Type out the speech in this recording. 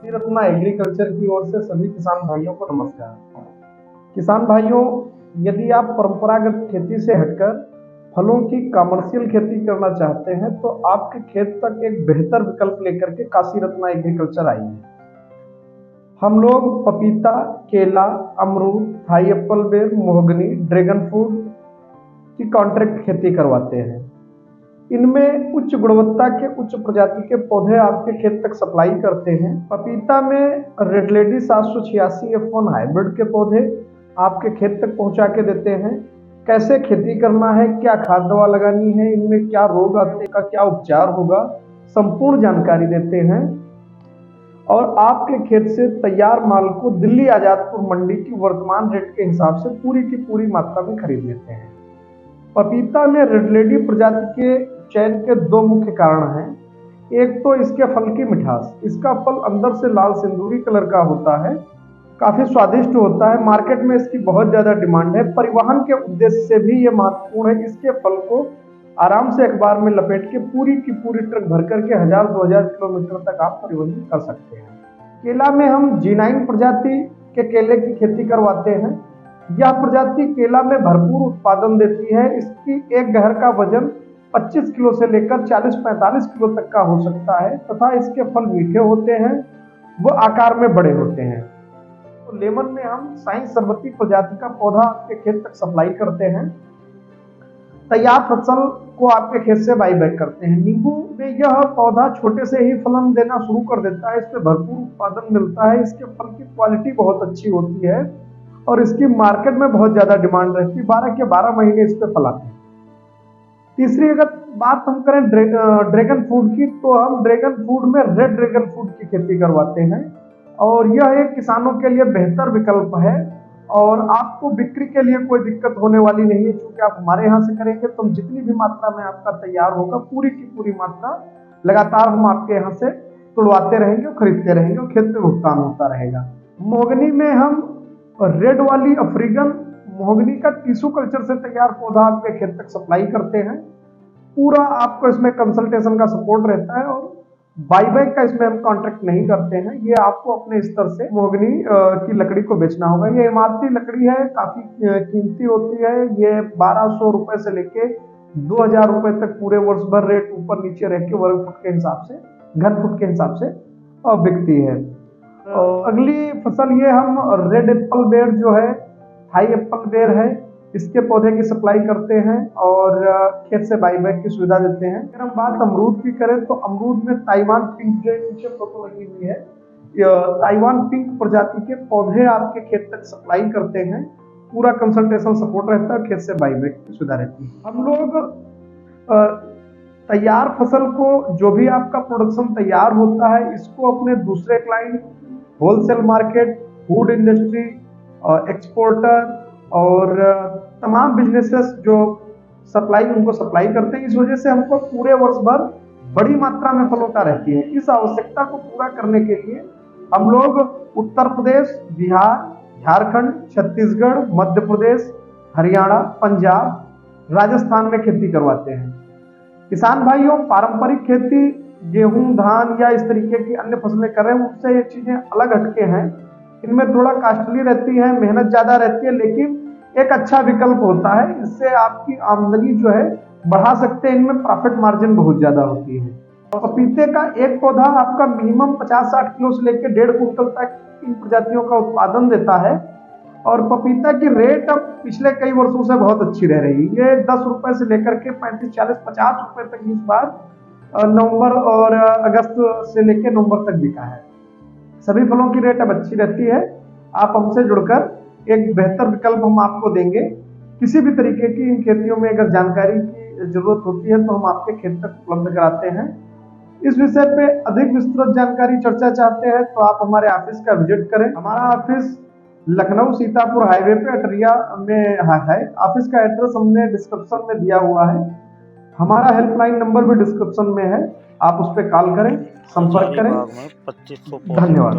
Ratna agriculture की ओर से सभी किसान भाइयों को नमस्कार। किसान भाइयों, यदि आप परंपरागत खेती से हटकर फलों की कमर्शियल खेती करना चाहते हैं तो आपके खेत तक एक बेहतर विकल्प लेकर के काशी रत्ना एग्रीकल्चर आई है। हम लोग पपीता, केला, अमरूद, थाई एप्पल बेर, मोहगनी, ड्रैगन फ्रूट की कॉन्ट्रैक्ट खेती करवाते हैं। इनमें उच्च गुणवत्ता के उच्च प्रजाति के पौधे आपके खेत तक सप्लाई करते हैं। पपीता में रेड लेडी 786 F1 हाइब्रिड के पौधे आपके खेत तक पहुंचा के देते हैं। कैसे खेती करना है, क्या खाद दवा लगानी है, इनमें क्या रोग आते का क्या उपचार होगा, संपूर्ण जानकारी देते हैं और आपके खेत से तैयार माल को दिल्ली आजादपुर मंडी की वर्तमान रेट के हिसाब से पूरी की पूरी मात्रा में खरीद लेते हैं। पपीता में रेड लेडी प्रजाति के चयन के दो मुख्य कारण हैं। एक तो इसके फल की मिठास, इसका फल अंदर से लाल सिंदूरी कलर का होता है, काफी स्वादिष्ट होता है। मार्केट में इसकी बहुत ज्यादा डिमांड है। परिवहन के उद्देश्य से भी ये महत्वपूर्ण है। इसके फल को आराम से अखबार में लपेट के पूरी की पूरी ट्रक भर करके 1000-2000 किलोमीटर तक आप परिवहन कर सकते हैं। केला में हम G9 प्रजाति के केले की खेती करवाते हैं। यह प्रजाति केला में भरपूर उत्पादन देती है। इसकी एक घर का वजन 25 किलो से लेकर 40-45 किलो तक का हो सकता है तथा इसके फल मीठे होते हैं, वो आकार में बड़े होते हैं। तो लेमन में हम साइंस सरबती प्रजाति का पौधा आपके खेत तक सप्लाई करते हैं। तैयार फसल को आपके खेत से बाई बैक करते हैं। नींबू में यह पौधा छोटे से ही फलन देना शुरू कर देता है। इसमें भरपूर उत्पादन मिलता है। इसके फल की क्वालिटी बहुत अच्छी होती है और इसकी मार्केट में बहुत ज्यादा डिमांड रहती है। 12 के 12 महीने इस पे फल आते हैं। तीसरी अगर बात हम करें ड्रैगन फ्रूट की, तो हम ड्रैगन फ्रूट में रेड ड्रैगन फ्रूट की खेती करवाते हैं और यह एक किसानों के लिए बेहतर विकल्प है और आपको बिक्री के लिए कोई दिक्कत होने वाली नहीं है। क्योंकि आप हमारे यहाँ से करेंगे तो जितनी भी मात्रा में आपका तैयार होगा, पूरी की पूरी मात्रा लगातार हम आपके यहाँ से तुड़वाते रहेंगे और खरीदते रहेंगे और खेत में भुगतान होता रहेगा। मोहगनी में हम रेड वाली अफ्रीकन मोहगनी का टिश्यू कल्चर से तैयार पौधा आपके खेत तक सप्लाई करते हैं। पूरा आपको इसमें कंसल्टेशन का सपोर्ट रहता है और बाईबैक का इसमें हम कॉन्ट्रैक्ट नहीं करते हैं। ये आपको अपने स्तर से मोहगनी की लकड़ी को बेचना होगा। ये इमारती लकड़ी है, काफी कीमती होती है। ये 1200 रुपए से लेके 2000 रुपए तक पूरे वर्ष भर रेट ऊपर नीचे रह के वर्ग फुट के हिसाब से, घन फुट के हिसाब से बिकती है। अगली फसल ये हम रेड एप्पल बेर जो है, थाई एप्पल बेर है, इसके पौधे की सप्लाई करते हैं और खेत से बाई बैक की सुविधा देते हैं। अगर हम बात अमरूद की करें तो अमरूद में ताइवान पिंक जो नीचे फोटो लगी हुई है, ताइवान पिंक प्रजाति के पौधे आपके खेत तक सप्लाई करते हैं। पूरा कंसल्टेशन सपोर्ट रहता है, खेत से बाई बैक की सुविधा रहती है। हम लोग तैयार फसल को, जो भी आपका प्रोडक्शन तैयार होता है, इसको अपने दूसरे client, wholesale market, food industry, exporter और तमाम बिजनेसेस जो सप्लाई, उनको सप्लाई करते हैं। इस वजह से हमको पूरे वर्ष भर बड़ी मात्रा में फलवत्ता रहती है। इस आवश्यकता को पूरा करने के लिए हम लोग उत्तर प्रदेश, बिहार, झारखंड, छत्तीसगढ़, मध्य प्रदेश, हरियाणा, पंजाब, राजस्थान में खेती करवाते हैं। किसान भाइयों, पारंपरिक खेती गेहूं, धान या इस तरीके की अन्य फसलें कर रहे हैं, उससे ये चीजें अलग हटके हैं। इनमें थोड़ा कॉस्टली रहती है, मेहनत ज्यादा रहती है, लेकिन एक अच्छा विकल्प होता है। इससे आपकी आमदनी जो है बढ़ा सकते हैं। इनमें प्रॉफिट मार्जिन बहुत ज्यादा होती है। पपीते का एक पौधा आपका मिनिमम 50-60 किलो से लेकर 1.5 कुंटल तक इन प्रजातियों का उत्पादन देता है और पपीता की रेट अब पिछले कई वर्षों से बहुत अच्छी रह रही है। ये 10 रुपए से लेकर के 35, 40, 50 रुपए तक इस बार नवंबर और अगस्त से लेकर नवंबर तक बिका है। सभी फलों की रेट अब अच्छी रहती है। आप हमसे जुड़कर एक बेहतर विकल्प हम आपको देंगे। किसी भी तरीके की इन खेतियों में अगर जानकारी की जरूरत होती है तो हम आपके खेत तक उपलब्ध कराते हैं। इस विषय पे अधिक विस्तृत जानकारी चर्चा चाहते हैं तो आप हमारे ऑफिस का विजिट करें। हमारा ऑफिस लखनऊ सीतापुर हाईवे पे अटरिया में है। ऑफिस का एड्रेस हमने डिस्क्रिप्शन में दिया हुआ है। हमारा हेल्पलाइन नंबर भी डिस्क्रिप्शन में है, आप उस पर कॉल करें, संपर्क करें। धन्यवाद।